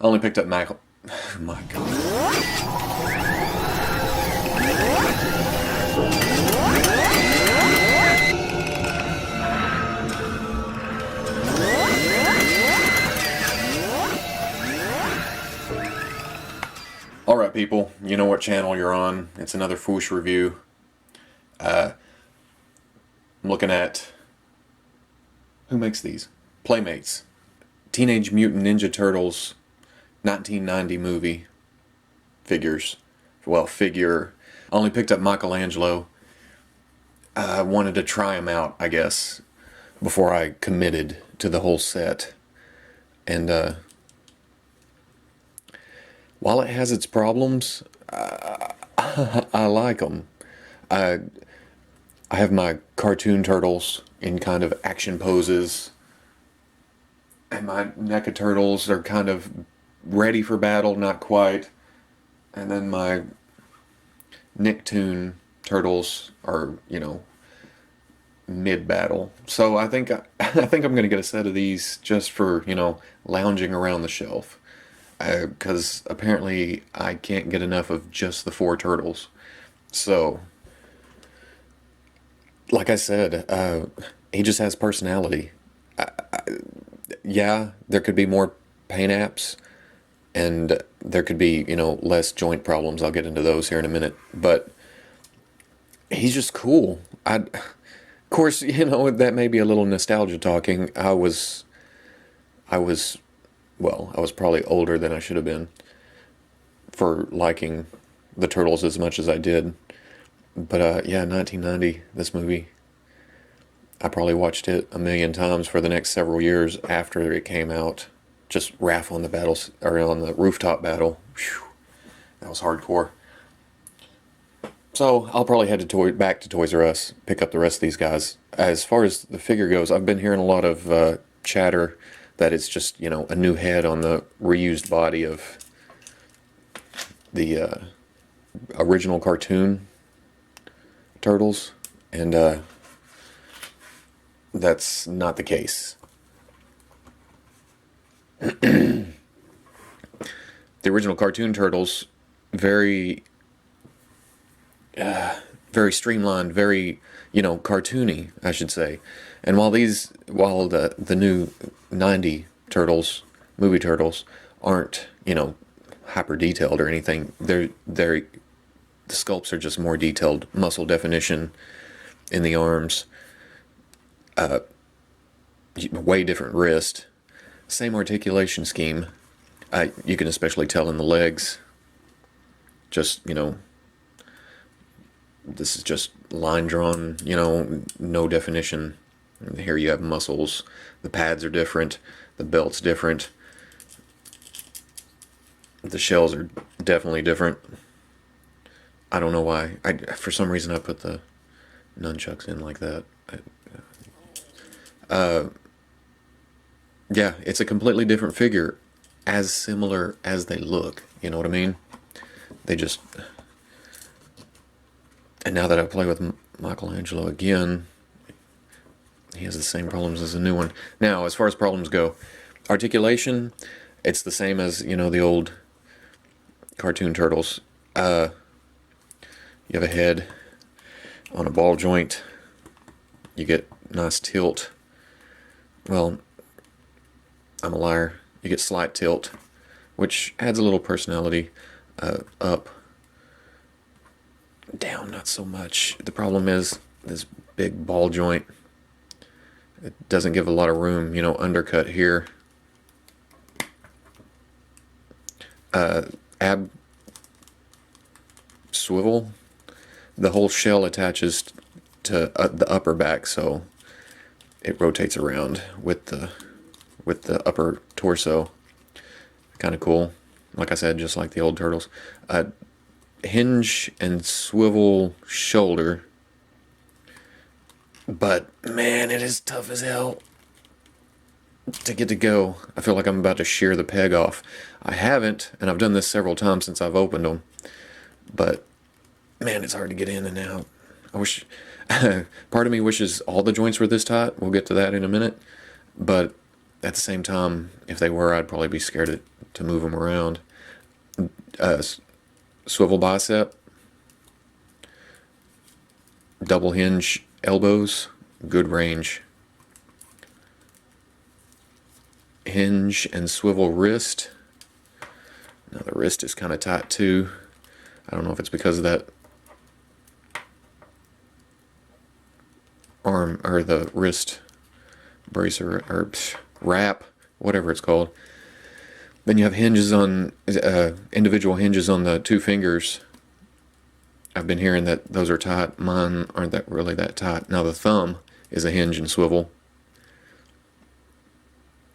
I only picked up Michael. Oh my God. Alright people, you know what channel you're on. It's another Fwoosh review. I'm looking at... Who makes these? Playmates. Teenage Mutant Ninja Turtles 1990 movie figures. Well, figure. I only picked up Michelangelo. I wanted to try them out, I guess, before I committed to the whole set. And while it has its problems, I like them. I have my cartoon turtles in kind of action poses, and my NECA turtles are kind of ready for battle, not quite. And then my Nicktoon turtles are, you know, mid-battle. So I think I'm going to get a set of these just for, you know, lounging around the shelf. Because apparently I can't get enough of just the 4 turtles. So, like I said, he just has personality. Yeah, there could be more paint apps, and there could be, you know, less joint problems. I'll get into those here in a minute. But he's just cool. Of course, you know, that may be a little nostalgia talking. I was probably older than I should have been for liking the Turtles as much as I did. But yeah, 1990, this movie, I probably watched it a million times for the next several years after it came out. Just Raph on the battles, or on the rooftop battle. Whew, that was hardcore. So I'll probably head back to Toys R Us, pick up the rest of these guys. As far as the figure goes, I've been hearing a lot of chatter that it's just, you know, a new head on the reused body of the original cartoon Turtles, and that's not the case. The original cartoon Turtles, very streamlined, very, you know, cartoony, I should say. And while the new 90 Turtles, movie Turtles, aren't, you know, hyper detailed or anything, the sculpts are just more detailed, muscle definition in the arms, way different wrist, same articulation scheme. You can especially tell in the legs. Just, you know, this is just line drawn, you know, no definition. Here you have muscles. The pads are different. The belt's different. The shells are definitely different. I don't know why. For some reason I put the nunchucks in like that. Yeah, it's a completely different figure, as similar as they look. You know what I mean? They just... And now that I play with Michelangelo again, he has the same problems as the new one. Now, as far as problems go, articulation, it's the same as, you know, the old cartoon Turtles. You have a head on a ball joint. You get nice tilt. Well, I'm a liar. You get slight tilt, which adds a little personality. Up. Down, not so much. The problem is this big ball joint. It doesn't give a lot of room, you know, undercut here. Ab swivel. The whole shell attaches to the upper back, so it rotates around with the upper torso. Kind of cool. Like I said, just like the old Turtles. Hinge and swivel shoulder. But, man, it is tough as hell to get to go. I feel like I'm about to shear the peg off. I haven't, and I've done this several times since I've opened them. But, man, it's hard to get in and out. I wish... Part of me wishes all the joints were this tight. We'll get to that in a minute. But at the same time, if they were, I'd probably be scared to move them around. Swivel bicep, double hinge elbows, good range. Hinge and swivel wrist. Now the wrist is kind of tight too. I don't know if it's because of that arm or the wrist bracer or wrap, whatever it's called. Then you have hinges on individual hinges on the two fingers. I've been hearing that those are tight. Mine aren't that really that tight. Now the thumb is a hinge and swivel.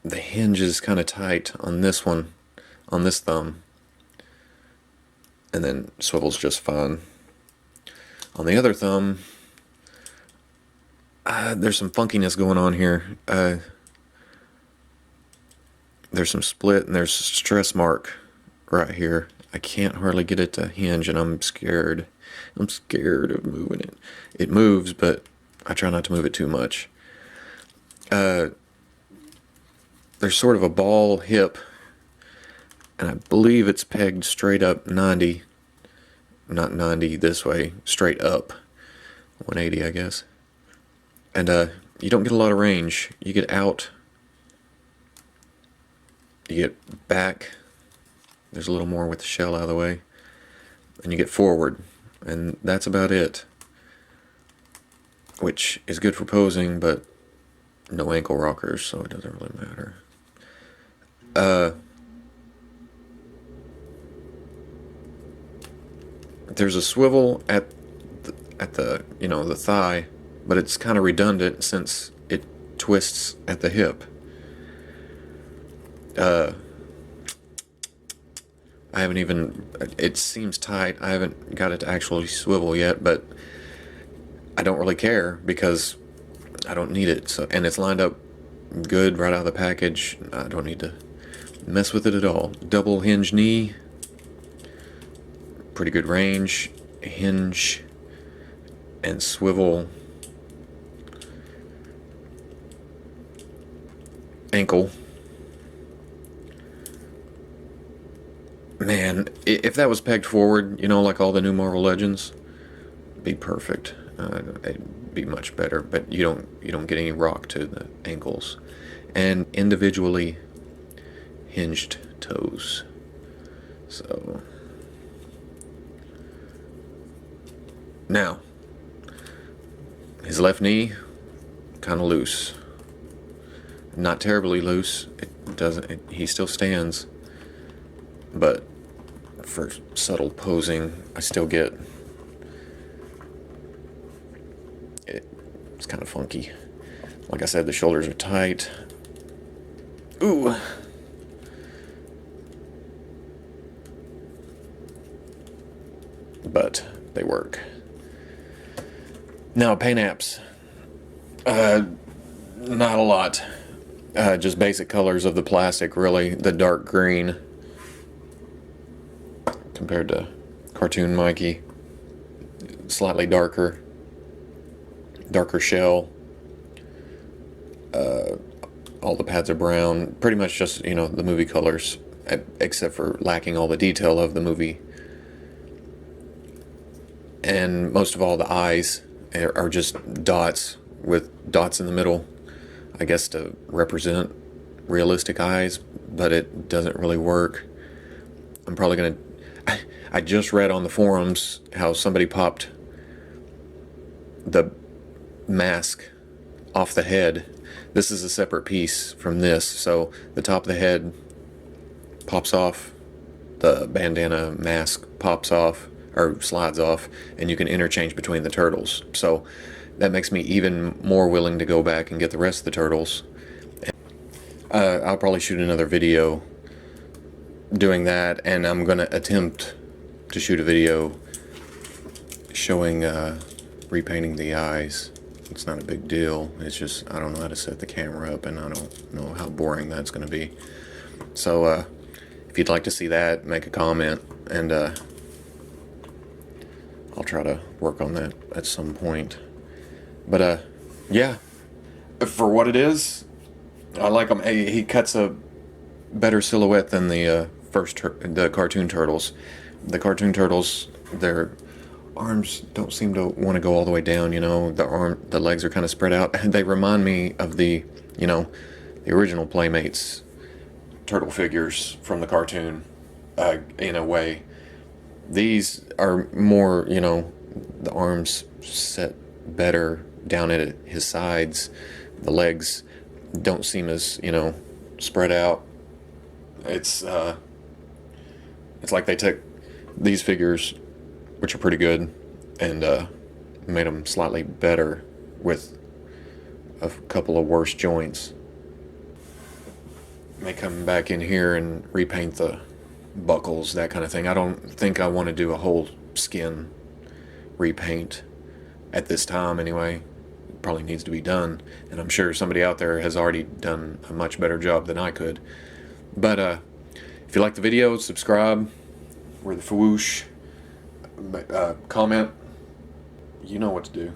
The hinge is kind of tight on this one, on this thumb, and then swivel's just fine. On the other thumb, there's some funkiness going on here. There's some split and there's a stress mark right here. I can't hardly get it to hinge, and I'm scared. I'm scared of moving it. It moves, but I try not to move it too much. There's sort of a ball hip, and I believe it's pegged straight up 90. Not 90 this way, straight up 180, I guess. And you don't get a lot of range. You get out, you get back, there's a little more with the shell out of the way, and you get forward, and that's about it, which is good for posing, but no ankle rockers, so it doesn't really matter. There's a swivel at the the thigh, but it's kind of redundant since it twists at the hip. I haven't even, it seems tight. I haven't got it to actually swivel yet, but I don't really care because I don't need it. So, and it's lined up good right out of the package. I don't need to mess with it at all. Double hinge knee, pretty good range. Hinge and swivel ankle. Man, if that was pegged forward, like all the new Marvel Legends, it'd be perfect. It'd be much better, but you don't get any rock to the ankles, and individually hinged toes. So now his left knee kind of loose, not terribly loose. He still stands, but for subtle posing, I still get it's kind of funky. Like I said, the shoulders are tight. Ooh. But they work. Now, paint apps. Not a lot. Just basic colors of the plastic, really. The dark green compared to Cartoon Mikey. Slightly darker shell. All the pads are brown. Pretty much just, the movie colors, except for lacking all the detail of the movie. And most of all, the eyes are just dots with dots in the middle, I guess to represent realistic eyes, but it doesn't really work. I'm probably going to... I just read on the forums how somebody popped the mask off the head. This is a separate piece from this, so the top of the head pops off, the bandana mask pops off, or slides off, and you can interchange between the turtles. So that makes me even more willing to go back and get the rest of the turtles. I'll probably shoot another video doing that, and I'm going to attempt to shoot a video showing repainting the eyes. It's not a big deal. It's just I don't know how to set the camera up, and I don't know how boring that's going to be. So if you'd like to see that, make a comment, and I'll try to work on that at some point. But yeah, for what it is, I like him. He cuts a better silhouette than the the cartoon turtles. The cartoon turtles, their arms don't seem to want to go all the way down. You know, the legs are kind of spread out. They remind me of the, you know, the original Playmates turtle figures from the cartoon, in a way. These are more, you know, the arms set better down at his sides. The legs don't seem as, you know, spread out. It's like they took these figures, which are pretty good, and made them slightly better with a couple of worse joints. May come back in here and repaint the buckles, that kind of thing. I don't think I want to do a whole skin repaint at this time anyway. It probably needs to be done, and I'm sure somebody out there has already done a much better job than I could. But if you like the video, subscribe. We're the Fwoosh. Comment. You know what to do.